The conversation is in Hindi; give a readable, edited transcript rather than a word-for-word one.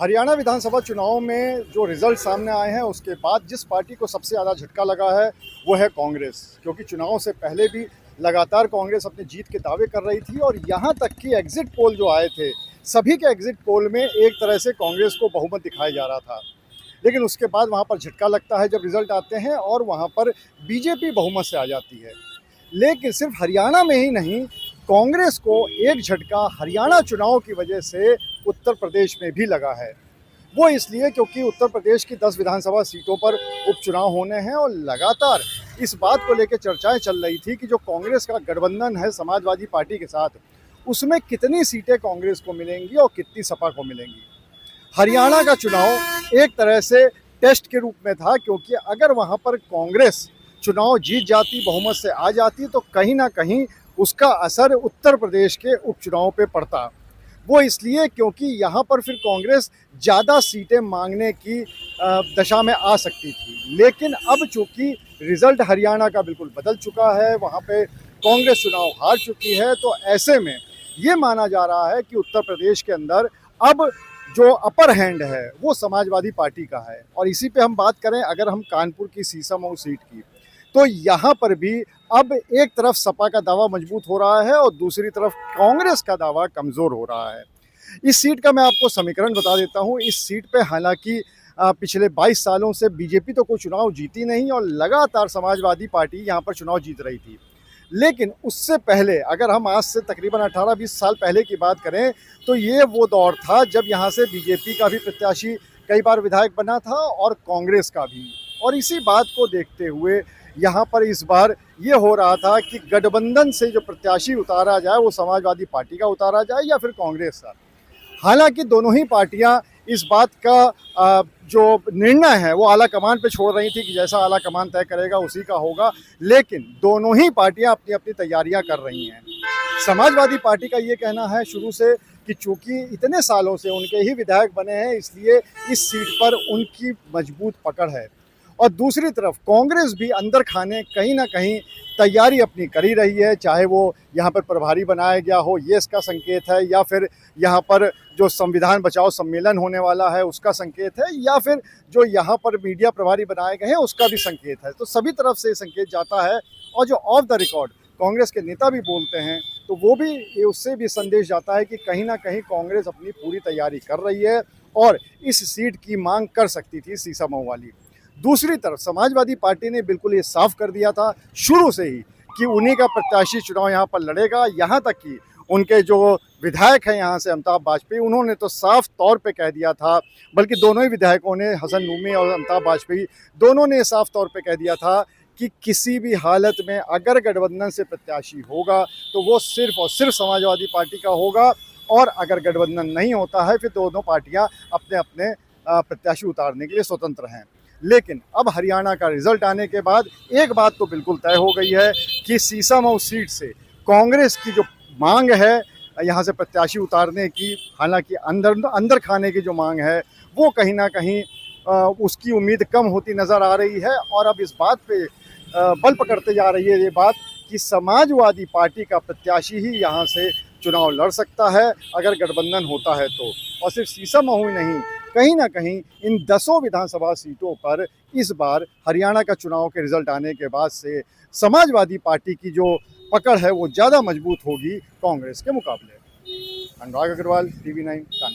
हरियाणा विधानसभा चुनाव में जो रिजल्ट सामने आए हैं उसके बाद जिस पार्टी को सबसे ज़्यादा झटका लगा है वो है कांग्रेस। क्योंकि चुनाव से पहले भी लगातार कांग्रेस अपनी जीत के दावे कर रही थी और यहाँ तक कि एग्जिट पोल जो आए थे, सभी के एग्जिट पोल में एक तरह से कांग्रेस को बहुमत दिखाया जा रहा था। लेकिन उसके बाद वहाँ पर झटका लगता है जब रिजल्ट आते हैं और वहाँ पर बीजेपी बहुमत से आ जाती है। लेकिन सिर्फ हरियाणा में ही नहीं, कांग्रेस को एक झटका हरियाणा चुनाव की वजह से उत्तर प्रदेश में भी लगा है। वो इसलिए क्योंकि उत्तर प्रदेश की 10 विधानसभा सीटों पर उपचुनाव होने हैं और लगातार इस बात को लेकर चर्चाएं चल रही थी कि जो कांग्रेस का गठबंधन है समाजवादी पार्टी के साथ, उसमें कितनी सीटें कांग्रेस को मिलेंगी और कितनी सपा को मिलेंगी। हरियाणा का चुनाव एक तरह से टेस्ट के रूप में था, क्योंकि अगर वहाँ पर कांग्रेस चुनाव जीत जाती, बहुमत से आ जाती, तो कहीं ना कहीं उसका असर उत्तर प्रदेश के उपचुनाव पे पड़ता। वो इसलिए क्योंकि यहाँ पर फिर कांग्रेस ज़्यादा सीटें मांगने की दशा में आ सकती थी। लेकिन अब चूँकि रिज़ल्ट हरियाणा का बिल्कुल बदल चुका है, वहाँ पे कांग्रेस चुनाव हार चुकी है, तो ऐसे में ये माना जा रहा है कि उत्तर प्रदेश के अंदर अब जो अपर हैंड है वो समाजवादी पार्टी का है। और इसी पे हम बात करें अगर हम कानपुर की सीसामऊ सीट की, तो यहाँ पर भी अब एक तरफ सपा का दावा मजबूत हो रहा है और दूसरी तरफ कांग्रेस का दावा कमज़ोर हो रहा है। इस सीट का मैं आपको समीकरण बता देता हूँ। इस सीट पे हालांकि पिछले 22 सालों से बीजेपी तो कोई चुनाव जीती नहीं और लगातार समाजवादी पार्टी यहाँ पर चुनाव जीत रही थी। लेकिन उससे पहले अगर हम आज से तकरीबन 18-20 साल पहले की बात करें, तो ये वो दौर था जब यहाँ से बीजेपी का भी प्रत्याशी कई बार विधायक बना था और कांग्रेस का भी। और इसी बात को देखते हुए यहाँ पर इस बार ये हो रहा था कि गठबंधन से जो प्रत्याशी उतारा जाए वो समाजवादी पार्टी का उतारा जाए या फिर कांग्रेस का। हालांकि दोनों ही पार्टियां इस बात का जो निर्णय है वो आला कमान पे छोड़ रही थी कि जैसा आला कमान तय करेगा उसी का होगा। लेकिन दोनों ही पार्टियां अपनी अपनी तैयारियां कर रही हैं। समाजवादी पार्टी का ये कहना है शुरू से कि चूँकि इतने सालों से उनके ही विधायक बने हैं, इसलिए इस सीट पर उनकी मजबूत पकड़ है। और दूसरी तरफ कांग्रेस भी अंदर खाने कहीं ना कहीं तैयारी अपनी कर ही रही है, चाहे वो यहाँ पर प्रभारी बनाया गया हो, ये इसका संकेत है, या फिर यहाँ पर जो संविधान बचाओ सम्मेलन होने वाला है उसका संकेत है, या फिर जो यहाँ पर मीडिया प्रभारी बनाए गए हैं उसका भी संकेत है। तो सभी तरफ से संकेत जाता है। और जो ऑफ द रिकॉर्ड कांग्रेस के नेता भी बोलते हैं, तो वो भी उससे भी संदेश जाता है कि कहीं ना कहीं कांग्रेस अपनी पूरी तैयारी कर रही है और इस सीट की मांग कर सकती थी सीसामऊ वाली। दूसरी तरफ समाजवादी पार्टी ने बिल्कुल ये साफ कर दिया था शुरू से ही कि उन्हीं का प्रत्याशी चुनाव यहाँ पर लड़ेगा। यहाँ तक कि उनके जो विधायक हैं यहाँ से अमिताभ वाजपेयी, उन्होंने तो साफ तौर पे कह दिया था, बल्कि दोनों ही विधायकों ने, हसन नूमी और अमिताभ वाजपेयी दोनों ने साफ तौर पे कह दिया था कि किसी भी हालत में अगर गठबंधन से प्रत्याशी होगा तो वो सिर्फ और सिर्फ समाजवादी पार्टी का होगा, और अगर गठबंधन नहीं होता है फिर दोनों पार्टियाँ अपने अपने प्रत्याशी उतारने के लिए स्वतंत्र हैं। लेकिन अब हरियाणा का रिजल्ट आने के बाद एक बात तो बिल्कुल तय हो गई है कि सीसामऊ सीट से कांग्रेस की जो मांग है यहाँ से प्रत्याशी उतारने की, हालांकि अंदर खाने की जो मांग है वो कहीं ना कहीं उसकी उम्मीद कम होती नज़र आ रही है। और अब इस बात पे बल पकड़ते जा रही है ये बात कि समाजवादी पार्टी का प्रत्याशी ही यहाँ से चुनाव लड़ सकता है अगर गठबंधन होता है तो। और सिर्फ सीसामऊ ही नहीं, कहीं ना कहीं इन 10 विधानसभा सीटों पर इस बार हरियाणा का चुनाव के रिजल्ट आने के बाद से समाजवादी पार्टी की जो पकड़ है वो ज़्यादा मजबूत होगी कांग्रेस के मुकाबले। अनुराग अग्रवाल, TV9 कानपुर।